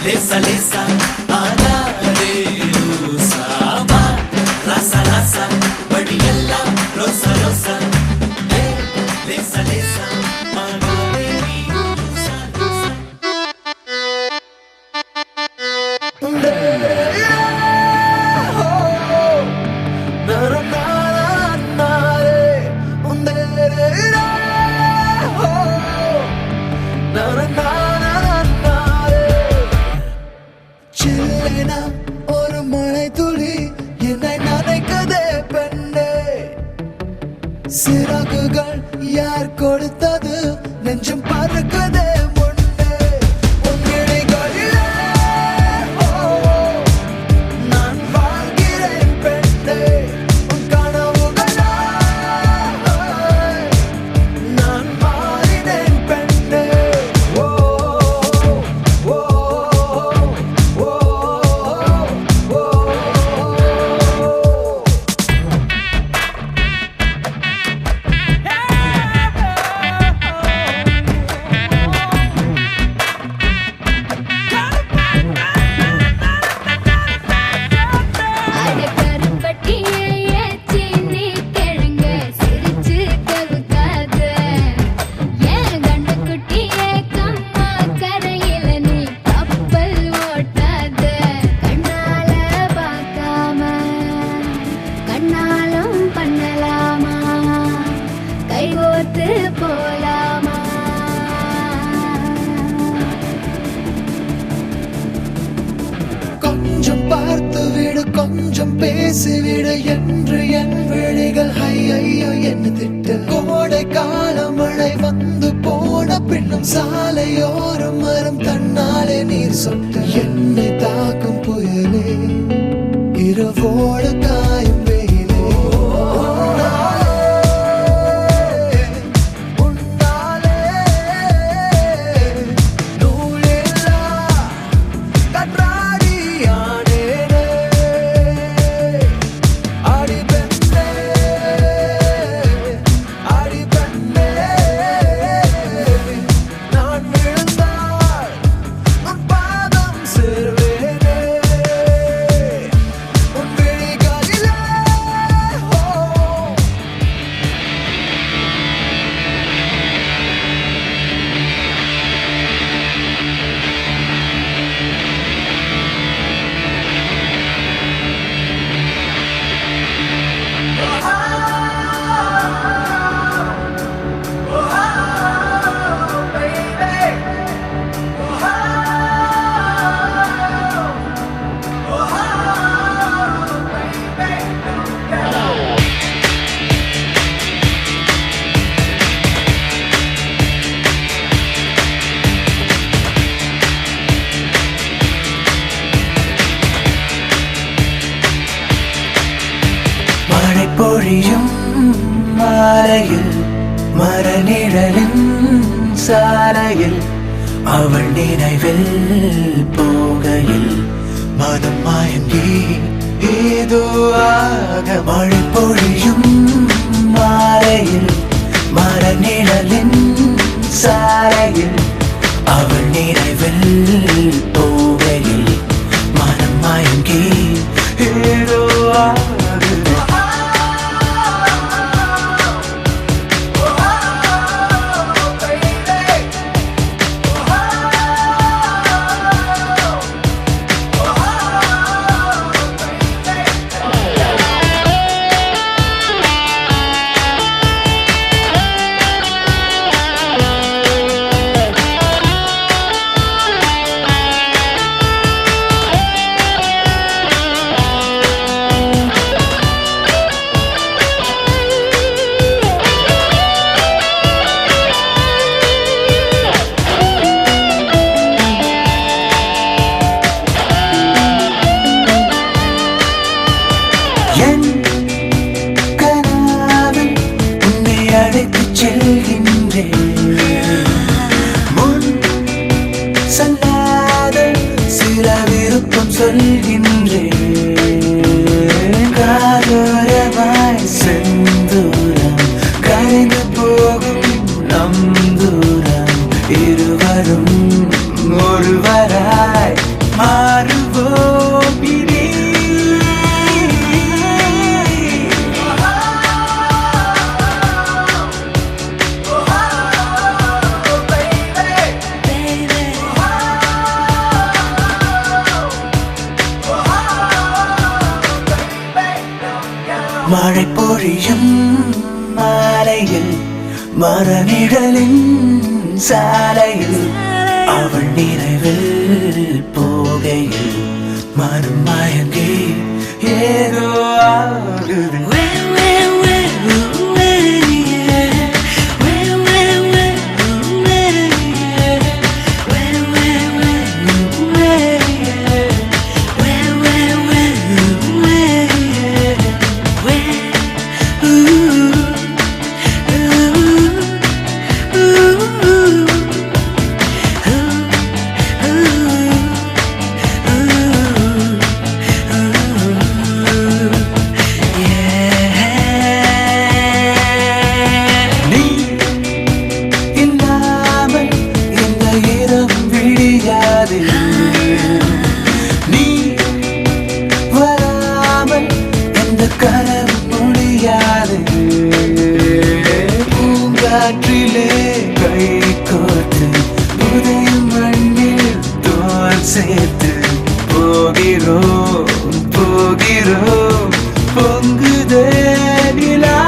லேசா லேசா ஆனாரே ரோசாமா ராசா ராசா படியெல்லாம் ரோசா ரோசா லேசா லேசா ஆனாரே ரோசா ரோசா ஒரு மழை துளி என்னை நனைக்கதே பெண்ணே சிறகுகள் யார் கொடுத்தது நெஞ்சம் பறக்குதே முன்னே உன் விழிகளிலே நான் வாழ்கிறேன் பெண்ணே உன் கனவுகளா நான் மாறினேன் பெண்ணே ஓ ஓ ஓ போலாமா கொஞ்சம் பார்த்து விடு கொஞ்சம் பேசிவிடு என்று என் விழிகள் ஐயோ என்ன திட்டு கோடை கால மழை வந்து போன பின்னும் சாலையோரம் மரம் தன்னாலே நீர் சொட்டு என்னை தாக்கும் புயலே இரவோடு காயும் வெயிலே உன்னாலே நூலில்லா கண்ணாடியானேனே அடி பெண்ணே அடி பெண்ணே நான் விழுந்தால் உன் பாதம் சேர்வேனே உன் விழிகளிலே மழை பொழியும் மாலையில் மரநிழலின் சாலையில் அவள் நினைவில் போகையில் மனம் மயங்கி ஏதோ ஆக மழை பொழியும் மாலையில் மரநிழலின் சாலையில் அவள் நினைவில் போகையில் மனம் மயங்கி ஏதோ ஆகுது இருவரும் ஒருவராய் மழை பொழியும் மாலையில் மரநிழலின் சாலையில் அவள் நினைவில் போகையில் மனம் மயங்கி ஏதோ ஆகுது. நீ இல்லாமல் இந்த இரவு விடியாது. நீ வராமல் இந்த கனவு முடியாது. பூங்காற்றிலே கை கோர்த்து புதையும் மண்ணில் தோல் சேர்த்து போகிறோம் போகிறோம் பொங்குதே நிலா.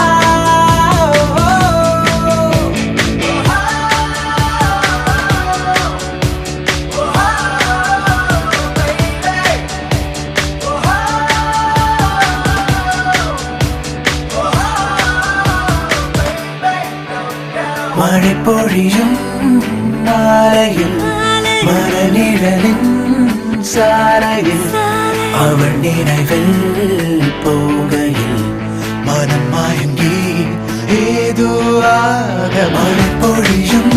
மழை பொழியும் மாலையில் மரநிழலின் சாலையில் அவள் நினைவில் போகையில் மனம் மயங்கி ஏதோ ஆக. மழை பொழியும்